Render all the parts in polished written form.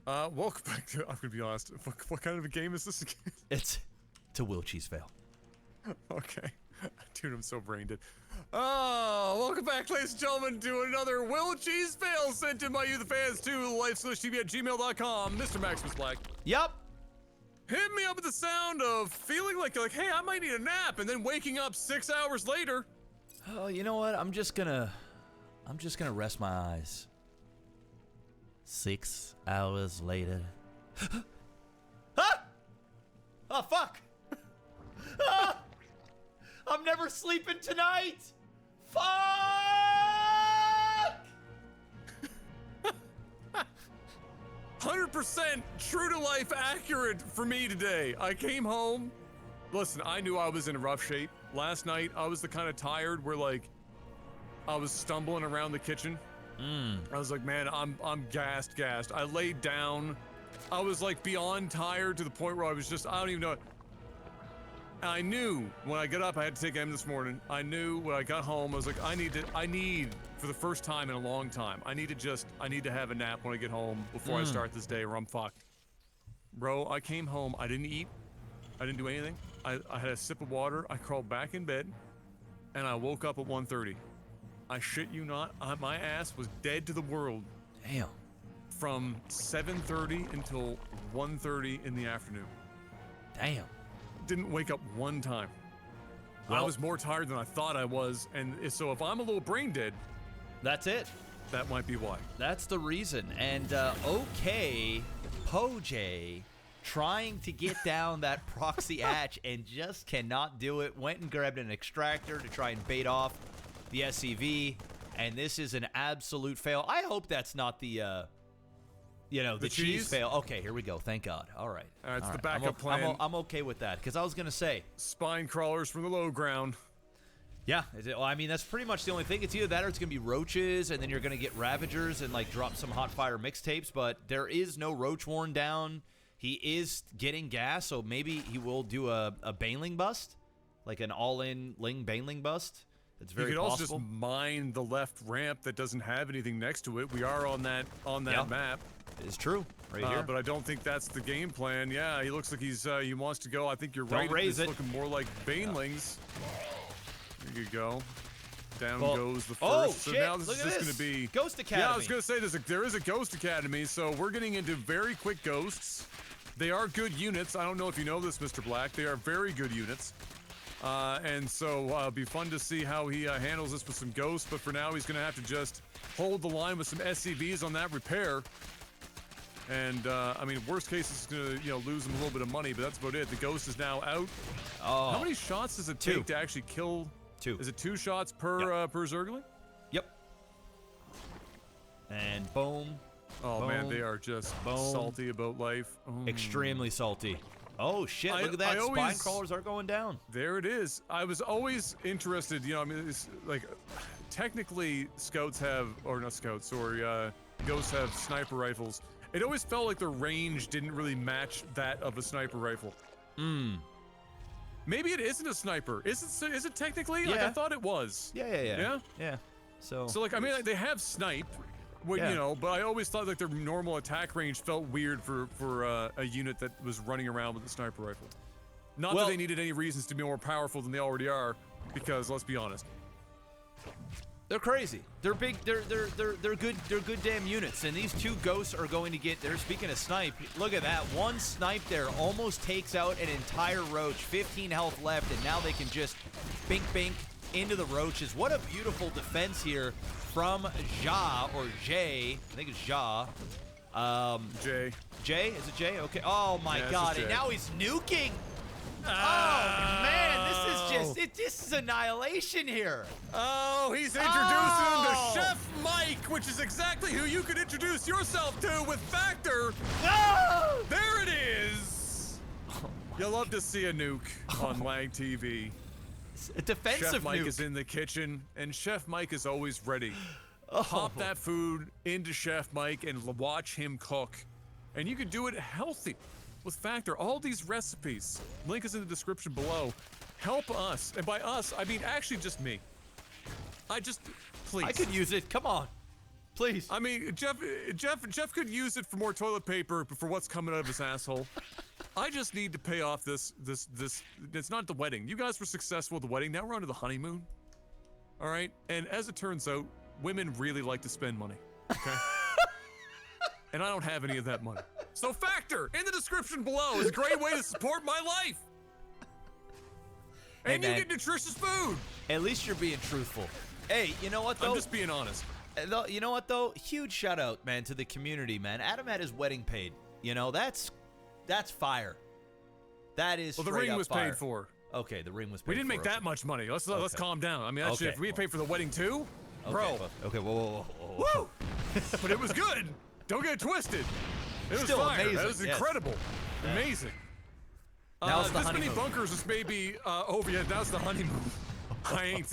Welcome back to, I'm gonna be honest, what kind of a game is this again? It's a will cheese fail. Okay. Dude, I'm so brain dead. Oh, welcome back, ladies and gentlemen, to another Will Cheese Fail sent in by you, the fans, to Lifesaglitchtv@gmail.com. Mr. Maximus Black. Yep. Hit me up with the sound of feeling like, hey, I might need a nap, and then waking up 6 hours later. Oh, you know what? I'm just gonna rest my eyes. 6 hours later. Ah! Oh, fuck! Ah! I'm never sleeping tonight! Fuck! 100% true to life accurate for me today. I came home. Listen, I knew I was in rough shape. Last night, I was the kind of tired where, like, I was stumbling around the kitchen. I was like, man, I'm gassed. I laid down. I was, like, beyond tired to the point where I was just, I don't even know. I knew when I got up, I had to take M this morning. I knew when I got home, I was like, I need, for the first time in a long time, I need to have a nap when I get home before I start this day or I'm fucked. Bro, I came home, I didn't eat. I didn't do anything. I had a sip of water, I crawled back in bed, and I woke up at 1:30. I shit you not, my ass was dead to the world. Damn. From 7:30 until 1:30 in the afternoon. Damn. Didn't wake up one time. Well, I was more tired than I thought I was, and so if I'm a little brain dead, that's it. that might be why. That's the reason. And, okay, Poj trying to get down that proxy hatch and just cannot do it. Went and grabbed an extractor to try and bait off the SCV, and this is an absolute fail. I hope that's not the cheese fail. Okay, here we go. Thank God. All right. It's the backup plan. I'm okay with that, because I was going to say... Spine crawlers from the low ground. Yeah, well, I mean, that's pretty much the only thing. It's either that or it's going to be roaches, and then you're going to get ravagers and, like, drop some hot fire mixtapes, but there is no roach worn down. He is getting gas, so maybe he will do a baneling bust, like an all-in Ling baneling bust. It's very possible. You could also just mine the left ramp that doesn't have anything next to it. We are on that map. It's true, right here. But I don't think that's the game plan. Yeah, he looks like he wants to go. I think you're right. It's looking more like banelings. There you go. Down goes the first. Oh, so shit, now this look is at just this. going to be Ghost Academy. Yeah, I was going to say there is a Ghost Academy, so we're getting into very quick ghosts. They are good units. I don't know if you know this, Mr. Black. They are very good units. And so it'll be fun to see how he handles this with some ghosts, but for now he's going to have to just hold the line with some SCVs on that repair. And, I mean, worst case is going to, lose him a little bit of money, but that's about it. The ghost is now out. Oh. How many shots does it take to actually kill? 2. Is it 2 shots per per Zergling? Yep. And boom. Oh, boom, man, they are just salty about life. Extremely salty. Oh, shit, look at that. Spine crawlers are going down. There it is. I was always interested, I mean, it's like, technically, scouts have, or not scouts, or ghosts have sniper rifles. It always felt like the range didn't really match that of a sniper rifle. Maybe it isn't a sniper. Is it technically? Yeah. Like, I thought it was. Yeah. So like, I mean, like, they have snipe. Well, but I always thought like their normal attack range felt weird for a unit that was running around with a sniper rifle. Not that they needed any reasons to be more powerful than they already are, because let's be honest, they're crazy. They're big. They're good. They're good damn units. And these 2 ghosts are going to get. They're speaking of snipe. Look at that. 1 snipe there almost takes out an entire roach. 15 health left, and now they can just bink into the roaches. What a beautiful defense here from Ja, or Jay. I think it's Ja. Jay. Jay? Is it Jay? Okay. Oh my God! And now he's nuking. Oh man, this is annihilation here. Oh, he's introducing him to Chef Mike, which is exactly who you could introduce yourself to with Factor. No! There it is. You'll love to see a nuke on LAGTV. A defensive Chef Mike nuke. is in the kitchen, and Chef Mike is always ready. Pop that food into Chef Mike and watch him cook. And you can do it healthy with Factor. All these recipes, link is in the description below. Help us, and by us, I mean actually just me. Please. I could use it, come on. Please. I mean, Jeff could use it for more toilet paper for what's coming out of his asshole. I just need to pay off this. It's not the wedding. You guys were successful with the wedding. Now we're on to the honeymoon. All right. And as it turns out, women really like to spend money. Okay. And I don't have any of that money. So Factor in the description below is a great way to support my life. And you get nutritious food. At least you're being truthful. Hey, you know what though? I'm just being honest. You know what though? Huge shout out, man, to the community, man. Adam had his wedding paid. You know, that's fire. That is straight up fire. Well, the ring was paid for. Okay, the ring was paid for. We didn't make that much money. Let's calm down. I mean, that shit, if we paid for the wedding too, bro. Okay, whoa. Woo! But it was good. Don't get it twisted. It was still fire. amazing. That was incredible. Yeah. Amazing. Now it's the this honeymoon. many bunkers is maybe over yet. Now's the honeymoon. I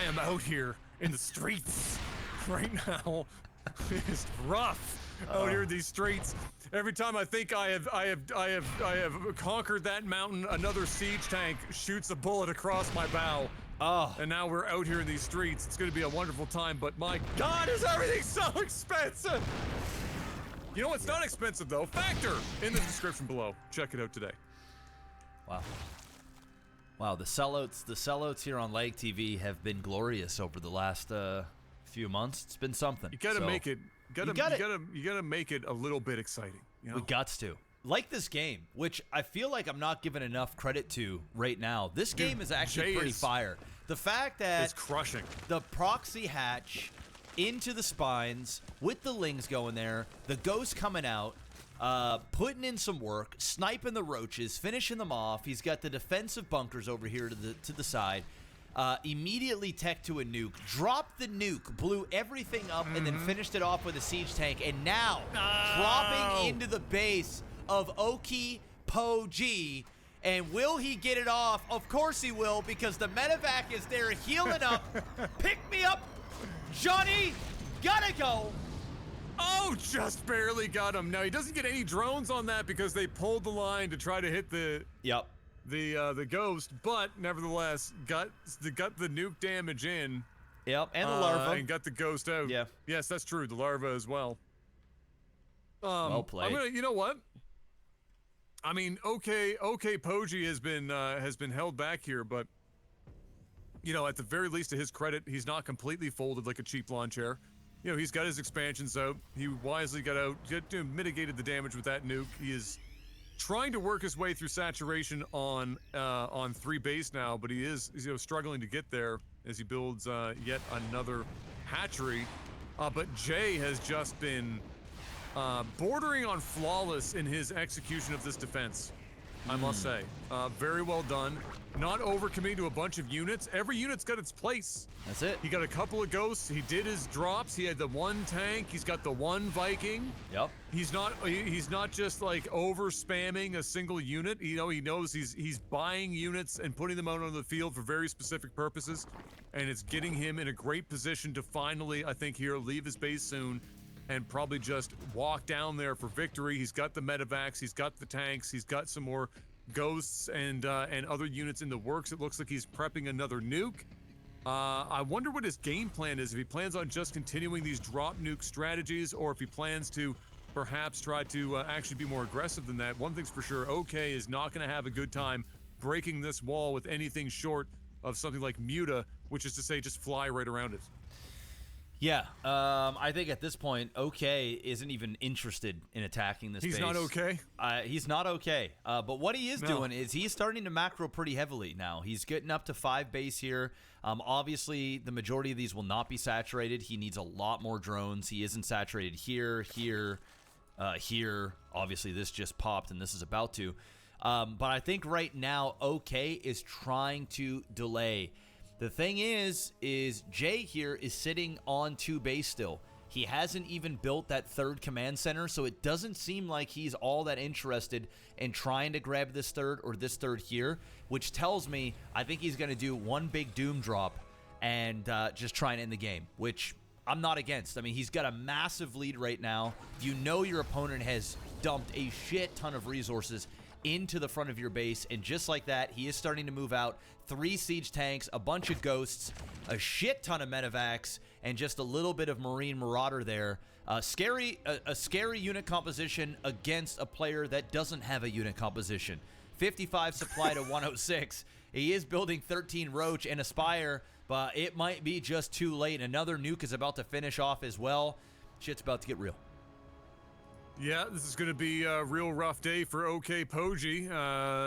am out here in the streets right now. It's rough out here in these streets. Every time I think I have conquered that mountain, another siege tank shoots a bullet across my bow. Oh. And now we're out here in these streets. It's going to be a wonderful time, but my God, is everything so expensive? You know what's not expensive though? Factor in the description below. Check it out today. Wow, the sellouts here on LAGTV have been glorious over the last few months. It's been something. You gotta make it. You gotta make it a little bit exciting. You know? We gots to. Like this game, which I feel like I'm not giving enough credit to right now. This game is actually pretty fire. The fact that it's crushing. The proxy hatch into the spines with the lings going there, the ghost coming out, putting in some work, sniping the roaches, finishing them off. He's got the defensive bunkers over here to the side. Immediately tech to a nuke, dropped the nuke, blew everything up, and then finished it off with a siege tank. And now dropping into the base of Oki Po G. And will he get it off? Of course he will, because the medevac is there healing up. Pick me up, Johnny. Gotta go. Oh, just barely got him. Now he doesn't get any drones on that because they pulled the line to try to hit the ghost, but nevertheless got the nuke damage in. Yep, and the larva, and got the ghost out. Yeah. Yes, that's true. The larva as well. Well played. You know what? I mean, okay, Poggi has been held back here, but you know, at the very least, to his credit, he's not completely folded like a cheap lawn chair. You know, he's got his expansions out. He wisely got out, mitigated the damage with that nuke. He is trying to work his way through saturation on 3 base now, but he's struggling to get there as he builds yet another hatchery. But Jay has just been bordering on flawless in his execution of this defense, I must say. Very well done. Not overcommitting to a bunch of units. Every unit's got its place. That's it. He got a couple of ghosts. He did his drops. He had the 1 tank. He's got the 1 Viking. Yep. He's not just like over spamming a single unit. You know, he knows he's buying units and putting them out on the field for very specific purposes, and it's getting him in a great position to finally, I think, here leave his base soon and probably just walk down there for victory. He's got the medevacs, he's got the tanks, he's got some more ghosts and other units in the works. It looks like he's prepping another nuke. I wonder what his game plan is, if he plans on just continuing these drop nuke strategies, or if he plans to perhaps try to actually be more aggressive than that. One thing's for sure, OK is not going to have a good time breaking this wall with anything short of something like Muta, which is to say just fly right around it. Yeah, I think at this point, OK isn't even interested in attacking this base. He's not OK? He's not OK. But what he is doing is he's starting to macro pretty heavily now. He's getting up to 5 base here. Obviously, the majority of these will not be saturated. He needs a lot more drones. He isn't saturated here, here. Obviously, this just popped, and this is about to. But I think right now, OK is trying to delay. The thing is Jay here is sitting on 2 base still. He hasn't even built that 3rd command center, so it doesn't seem like he's all that interested in trying to grab this 3rd or this 3rd here, which tells me I think he's going to do 1 big doom drop and just try and end the game, which I'm not against. I mean, he's got a massive lead right now. You know your opponent has dumped a shit ton of resources into the front of your base, and just like that, he is starting to move out 3 siege tanks, a bunch of ghosts, a shit ton of medevacs, and just a little bit of Marine Marauder there. A scary unit composition against a player that doesn't have a unit composition. 55 supply to 106. He is building 13 Roach and Aspire, but it might be just too late. Another nuke is about to finish off as well. Shit's about to get real. Yeah, this is going to be a real rough day for OK Poji,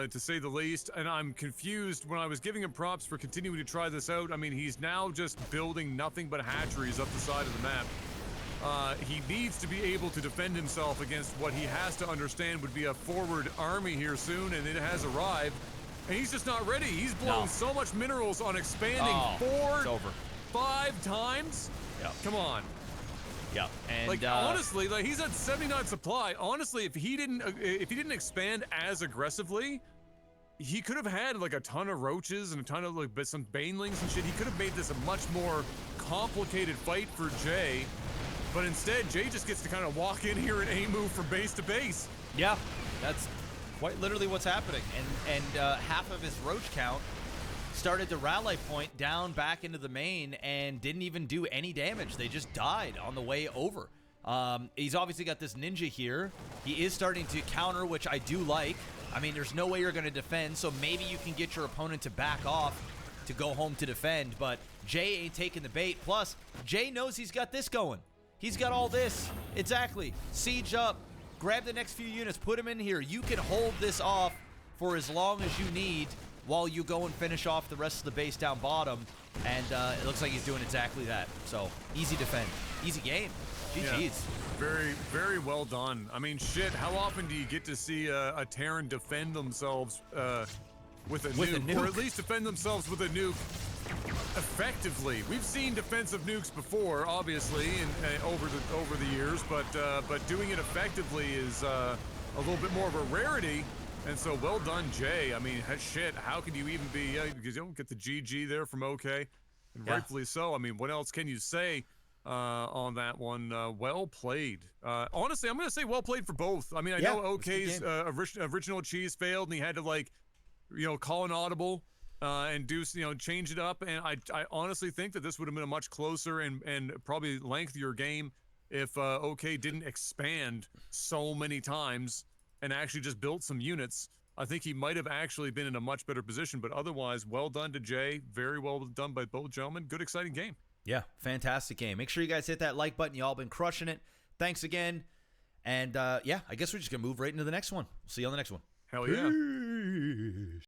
to say the least. And I'm confused when I was giving him props for continuing to try this out. I mean, he's now just building nothing but hatcheries up the side of the map. He needs to be able to defend himself against what he has to understand would be a forward army here soon, and it has arrived. And he's just not ready. He's blown so much minerals on expanding 5 times. Yep. Come on. Yeah, and like honestly, like he's at 79 supply. Honestly, if he didn't expand as aggressively, he could have had like a ton of roaches and a ton of like some banelings and shit. He could have made this a much more complicated fight for Jay, but instead Jay just gets to kind of walk in here and aim move from base to base. Yeah, that's quite literally what's happening. And half of his roach count started the rally point down back into the main and didn't even do any damage. They just died on the way over. He's obviously got this ninja here. He is starting to counter, which I do like. I mean, there's no way you're going to defend, so maybe you can get your opponent to back off to go home to defend, but Jay ain't taking the bait. Plus, Jay knows he's got this going. He's got all this. Exactly. Siege up. Grab the next few units. Put them in here. You can hold this off for as long as you need while you go and finish off the rest of the base down bottom, and it looks like he's doing exactly that. So, easy defend. Easy game. GG's. Yeah. Very, very well done. I mean, shit, how often do you get to see a Terran defend themselves with a nuke? Or at least defend themselves with a nuke effectively? We've seen defensive nukes before, obviously, and over the years, but doing it effectively is a little bit more of a rarity. And so, well done, Jay. I mean, shit, how can you even be, because you don't get the GG there from OK, and rightfully so. I mean, what else can you say on that one? Well played. Honestly, I'm going to say well played for both. I mean, I know OK's original cheese failed, and he had to, like, call an audible and do, change it up. And I honestly think that this would have been a much closer and probably lengthier game if OK didn't expand so many times and actually just built some units. I think he might have actually been in a much better position, but otherwise, well done to Jay. Very well done by both gentlemen. Good, exciting game. Yeah, fantastic game. Make sure you guys hit that like button. Y'all been crushing it. Thanks again. And yeah, I guess we're just going to move right into the next one. See you on the next one. Hell yeah. Peace.